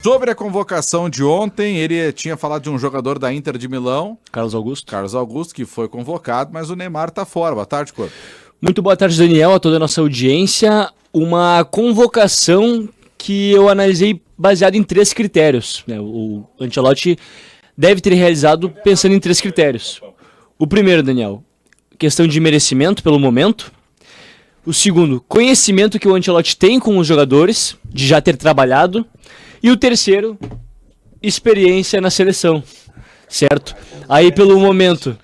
Sobre a convocação de ontem, ele tinha falado de um jogador da Inter de Milão, Carlos Augusto, que foi convocado, mas o Neymar tá fora. Boa tarde, Corpo. Muito boa tarde, Daniel, a toda a nossa audiência. Uma convocação que eu analisei baseado em 3 critérios. O Ancelotti deve ter realizado pensando em 3 critérios. O primeiro, Daniel, questão de merecimento pelo momento. O segundo, conhecimento que o Ancelotti tem com os jogadores, de já ter trabalhado. E o terceiro, experiência na seleção, certo? Aí pelo momento,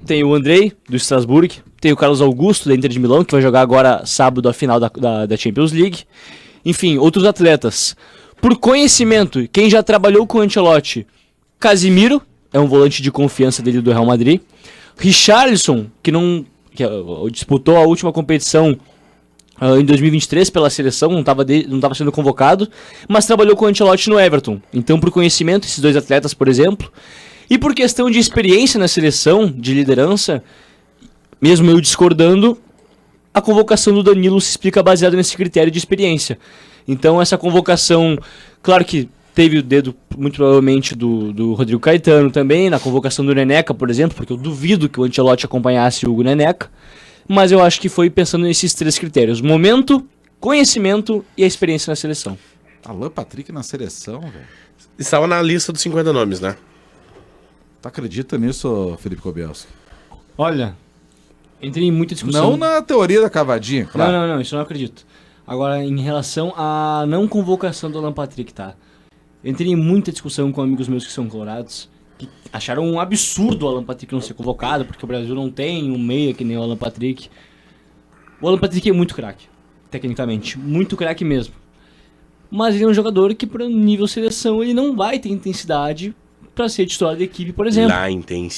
tem o Andrei, do Strasbourg, tem o Carlos Augusto, da Inter de Milão, que vai jogar agora sábado a final da Champions League. Enfim, outros atletas. Por conhecimento, quem já trabalhou com o Ancelotti, Casemiro, é um volante de confiança dele do Real Madrid. Richarlison, que disputou a última competição em 2023 pela seleção, não estava sendo convocado, mas trabalhou com o Ancelotti no Everton. Então, por conhecimento, esses 2 atletas, por exemplo, e por questão de experiência na seleção, de liderança, mesmo eu discordando, a convocação do Danilo se explica baseada nesse critério de experiência. Então, essa convocação, claro que teve o dedo, muito provavelmente, do Rodrigo Caetano também, na convocação do Neneca, por exemplo, porque eu duvido que o Ancelotti acompanhasse o Hugo Neneca. Mas eu acho que foi pensando nesses 3 critérios: momento, conhecimento e a experiência na seleção. Alan Patrick na seleção, velho. Estava na lista dos 50 nomes, né? Tu acredita nisso, Felipe Kobielski? Olha, entrei em muita discussão. Não na teoria da cavadinha, claro. Não, isso eu não acredito. Agora, em relação à não convocação do Alan Patrick, tá? Entrei em muita discussão com amigos meus que são colorados, que acharam um absurdo o Alan Patrick não ser convocado, porque o Brasil não tem um meia que nem o Alan Patrick. O Alan Patrick é muito craque, tecnicamente, muito craque mesmo. Mas ele é um jogador que, para nível seleção, ele não vai ter intensidade para ser titular da equipe, por exemplo.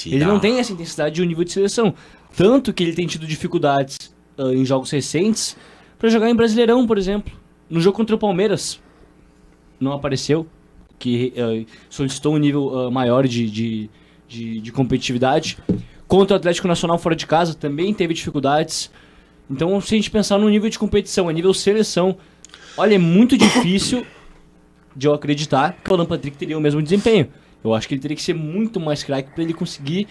Ele não tem essa intensidade de um nível de seleção. Tanto que ele tem tido dificuldades em jogos recentes para jogar em Brasileirão, por exemplo. No jogo contra o Palmeiras, não apareceu, que solicitou um nível maior de competitividade. Contra o Atlético Nacional fora de casa, também teve dificuldades. Então, se a gente pensar no nível de competição, a nível seleção, olha, é muito difícil de eu acreditar que o Alan Patrick teria o mesmo desempenho. Eu acho que ele teria que ser muito mais craque para ele conseguir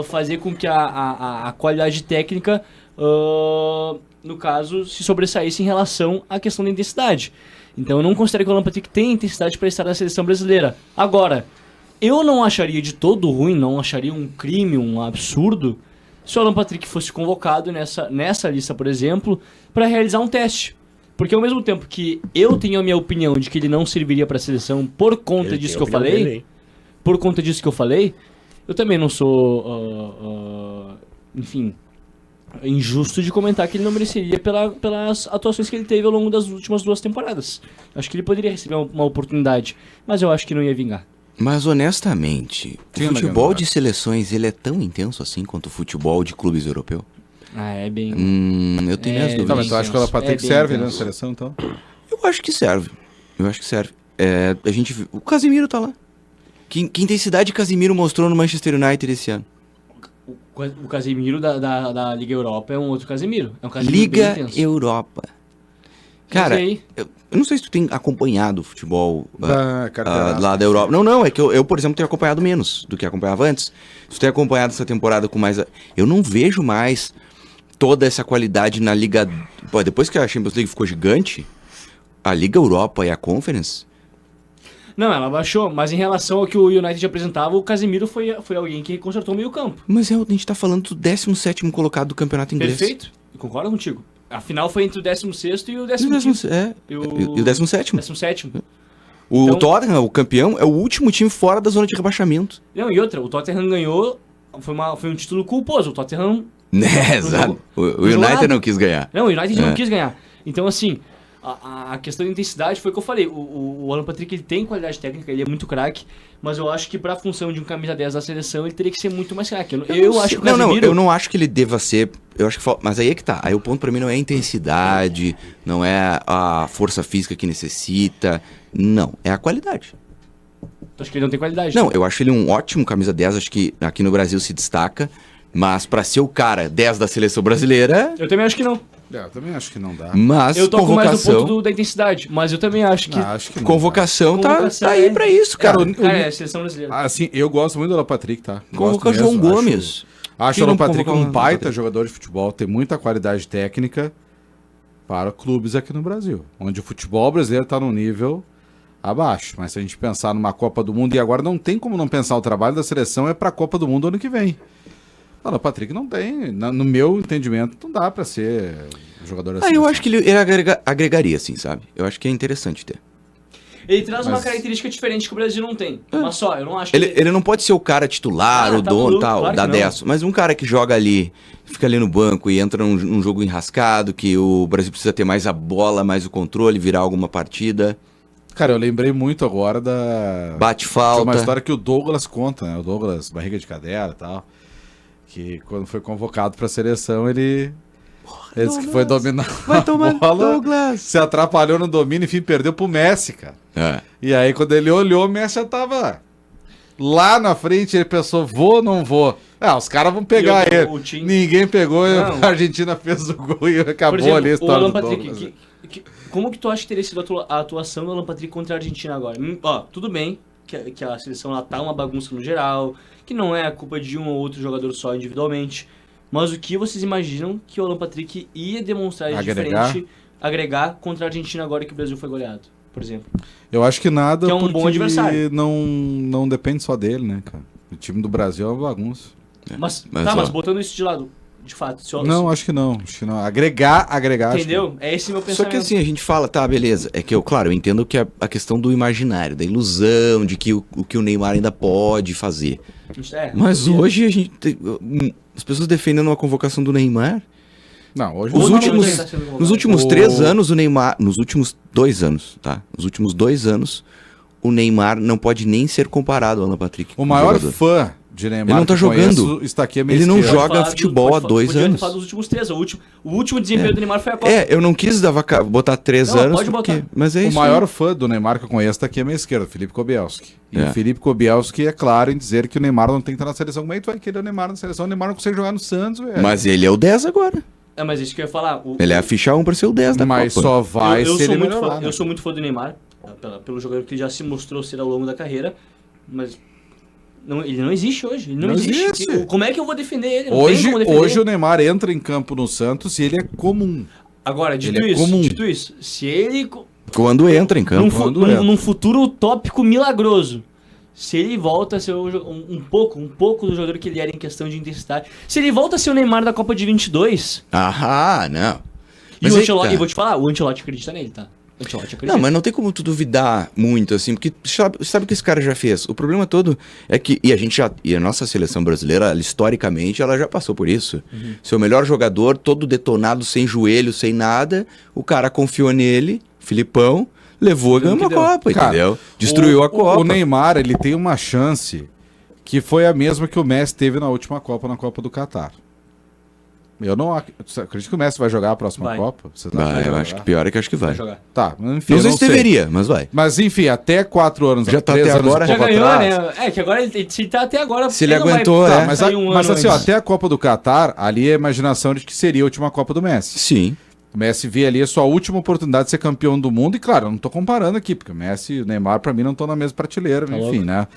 fazer com que a qualidade técnica, no caso, se sobressaísse em relação à questão da intensidade. Então eu não considero que o Alan Patrick tenha intensidade para estar na seleção brasileira. Agora, eu não acharia de todo ruim, não acharia um crime, um absurdo, se o Alan Patrick fosse convocado nessa lista, por exemplo, para realizar um teste. Porque ao mesmo tempo que eu tenho a minha opinião de que ele não serviria para a seleção por conta disso que eu falei, eu também não sou, enfim, injusto de comentar que ele não mereceria pelas atuações que ele teve ao longo das últimas 2 temporadas. Acho que ele poderia receber uma oportunidade, mas eu acho que não ia vingar. Mas honestamente, o futebol de seleções ele é tão intenso assim quanto o futebol de clubes europeu? É bem... eu tenho minhas dúvidas. Tá, mas tu acha que o Alan Patrick serve na seleção, então? Eu acho que serve. O Casemiro tá lá. Que intensidade Casemiro mostrou no Manchester United esse ano? O Casemiro da Liga Europa é um outro Casemiro. É um Casemiro Liga bem intenso. Europa. Cara, eu não sei se tu tem acompanhado o futebol lá da Europa. Não, é que eu, por exemplo, tenho acompanhado menos do que acompanhava antes. Se tu tem acompanhado essa temporada com mais... Eu não vejo mais toda essa qualidade na Liga... Pô, depois que a Champions League ficou gigante, a Liga Europa e a Conference... Não, ela baixou, mas em relação ao que o United apresentava, o Casemiro foi alguém que consertou o meio campo. Mas a gente tá falando do 17º colocado do campeonato inglês. Perfeito, eu concordo contigo. A final foi entre o 16º e o 15º. E o 17º. 17º. O Tottenham, o campeão, é o último time fora da zona de rebaixamento. Não, e outra, o Tottenham ganhou, foi um título culposo, o Tottenham... Exato. O United não quis ganhar. Não, o United não quis ganhar. Então, assim... A questão da intensidade foi o que eu falei. O Alan Patrick ele tem qualidade técnica, ele é muito craque, mas eu acho que pra função de um camisa 10 da seleção ele teria que ser muito mais craque. Eu acho que o Casemiro... eu não acho que ele deva ser. Eu acho que mas aí é que tá. Aí o ponto pra mim não é a intensidade, não é a força física que necessita. Não, é a qualidade. Tu acha que ele não tem qualidade? Não, eu acho ele um ótimo camisa 10, acho que aqui no Brasil se destaca, mas pra ser o cara 10 da seleção brasileira... Eu também acho que não. Eu também acho que não dá. Mas eu toco mais no ponto da intensidade, mas eu também acho que... acho que convocação tá aí pra isso, cara. É, seleção brasileira. Assim, eu gosto muito do Alan Patrick, tá? Convoca João Gomes. Acho o Alan Patrick um baita jogador de futebol, tem muita qualidade técnica para clubes aqui no Brasil, onde o futebol brasileiro tá num nível abaixo. Mas se a gente pensar numa Copa do Mundo, e agora não tem como não pensar o trabalho da seleção é pra Copa do Mundo ano que vem. O Patrick não tem, no meu entendimento, não dá pra ser jogador assim. Eu acho que ele agregaria, assim, sabe? Eu acho que é interessante ter. Ele traz uma característica diferente que o Brasil não tem. Mas só, eu não acho que... Ele não pode ser o cara titular, o dono e tal, claro da 10. Mas um cara que joga ali, fica ali no banco e entra num jogo enrascado, que o Brasil precisa ter mais a bola, mais o controle, virar alguma partida. Cara, eu lembrei muito agora da... Bate-falta. Uma história que o Douglas conta, né? O Douglas, barriga de cadeira e tal. Que quando foi convocado pra seleção, ele disse que foi dominar a bola, Douglas. Se atrapalhou no domínio, enfim, perdeu pro Messi, cara. E aí, quando ele olhou, o Messi já tava lá na frente, ele pensou, vou ou não vou? Os caras vão pegar ele. Ninguém pegou, a Argentina fez o gol e acabou. Por exemplo, ali a história do Douglas. Como que tu acha que teria sido a atuação do Alan Patrick contra a Argentina agora? Tudo bem que a seleção lá tá uma bagunça no geral, que não é a culpa de um ou outro jogador só individualmente, mas o que vocês imaginam que o Alan Patrick ia demonstrar de diferente, agregar contra a Argentina agora que o Brasil foi goleado, por exemplo? Eu acho que nada, que é um bom adversário. Não depende só dele, né, cara? O time do Brasil é uma bagunça. Mas botando isso de lado, de fato... Acho que não. Agregar. Entendeu? É esse meu pensamento. Só que assim, a gente fala, tá, beleza. É que eu entendo que a questão do imaginário, da ilusão, de que o que o Neymar ainda pode fazer. Mas hoje a gente as pessoas defendendo a convocação do Neymar. Não, hoje nos últimos 3 anos, o Neymar. Nos últimos 2 anos, tá? Nos últimos 2 anos, o Neymar não pode nem ser comparado ao Alan Patrick. O maior fã de Neymar ele não tá jogando. Está aqui ele não joga futebol há 2 anos. Falar dos últimos 3. O último desempenho do Neymar foi a Copa. Eu não quis botar 3 anos. Pode botar. Mas é o isso. O maior fã do Neymar que eu conheço está aqui à minha esquerda, Felipe Kobielski. E o Felipe Kobielski é claro em dizer que o Neymar não tem que estar na seleção. Como é que tu vai querer o Neymar na seleção? O Neymar não consegue jogar no Santos, velho. Mas ele é o 10 agora. Mas isso que eu ia falar. Ele é a ficha 1 para ser o 10 da Copa. Mas só vai ser ele melhorar. Eu sou muito fã do Neymar, pelo jogador que ele já se mostrou ser ao longo da carreira, mas... ele não existe hoje. Ele não existe. Como é que eu vou defender ele? Hoje o Neymar entra em campo no Santos e ele é comum. Agora, dito isso, se ele... Quando entra em campo. Num futuro utópico milagroso, se ele volta a ser um pouco do jogador que ele era em questão de intensidade, se ele volta a ser o Neymar da Copa de 22... não. E vou te falar, o Ancelotti acredita nele, tá? Não, mas não tem como tu duvidar muito, assim, porque sabe o que esse cara já fez? O problema todo é que, e a nossa seleção brasileira, ela, historicamente, ela já passou por isso. Seu melhor jogador, todo detonado, sem joelho, sem nada, o cara confiou nele, Filipão, levou a ganhar a Copa, entendeu? Destruiu a Copa. O Neymar, ele tem uma chance que foi a mesma que o Messi teve na última Copa, na Copa do Catar. Eu não acredito que o Messi vai jogar a próxima Copa. Eu acho que pior é que acho que vai. Tá, enfim. Não sei se deveria, mas vai. Mas enfim, até 4 anos. Já tá até agora. Já ganhou, né? É que agora se tá até agora. Se ele aguentou, mas assim, até a Copa do Catar, ali é a imaginação de que seria a última Copa do Messi. Sim. O Messi vê ali a sua última oportunidade de ser campeão do mundo. E claro, eu não tô comparando aqui, porque o Messi e o Neymar, pra mim, não estão na mesma prateleira, enfim, né?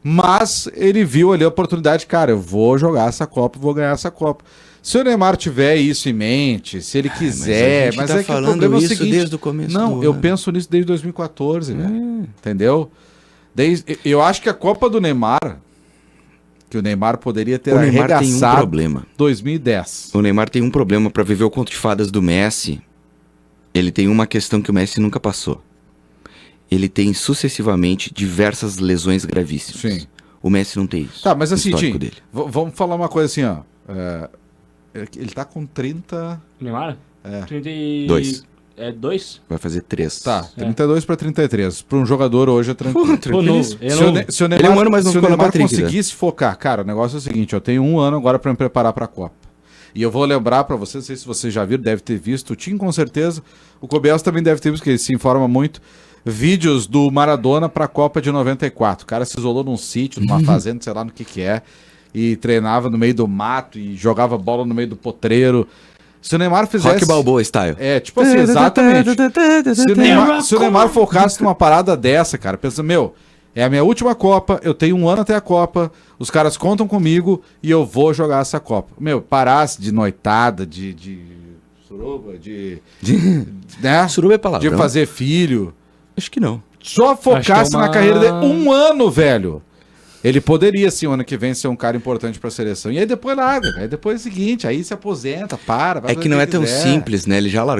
Mas ele viu ali a oportunidade, cara, eu vou jogar essa Copa, vou ganhar essa Copa. Se o Neymar tiver isso em mente, se ele quiser, mas tá falando que o problema isso é o seguinte, desde o começo. Não, eu penso nisso desde 2014, velho. Entendeu? Eu acho que a Copa do Neymar, que o Neymar poderia ter arregaçado, tem um problema. 2010. O Neymar tem um problema para viver o conto de fadas do Messi. Ele tem uma questão que o Messi nunca passou. Ele tem sucessivamente diversas lesões gravíssimas. Sim. O Messi não tem isso. Tá, mas assim, Tim, vamos falar uma coisa assim, ó. Ele tá com 30... Neymar? 32. É 2? Vai fazer 3. Tá, 32 para 33. Para um jogador hoje é tranquilo. Se o Neymar, ele é um ano mais novo que o Neymar conseguisse focar, cara, o negócio é o seguinte, eu tenho 1 ano agora para me preparar para a Copa. E eu vou lembrar para vocês, não sei se vocês já viram, deve ter visto, o Tim com certeza, o Kobielski também deve ter visto, porque ele se informa muito, vídeos do Maradona para a Copa de 94. O cara se isolou num sítio, numa fazenda, sei lá no que é, e treinava no meio do mato e jogava bola no meio do potreiro. Se o Neymar fizesse... Rock Balboa style. É, tipo assim, exatamente. Se o Neymar focasse numa parada dessa, cara, pensa, é a minha última Copa, eu tenho 1 ano até a Copa, os caras contam comigo e eu vou jogar essa Copa. Parasse de noitada, de suruba, né? Suruba é palavra. De fazer filho. Acho que não. Só focasse na carreira dele 1 ano, velho. Ele poderia, sim, o ano que vem ser um cara importante pra seleção. E aí depois larga. Aí depois é o seguinte, aí se aposenta, vai É que não é tão simples, né? Ele já largou.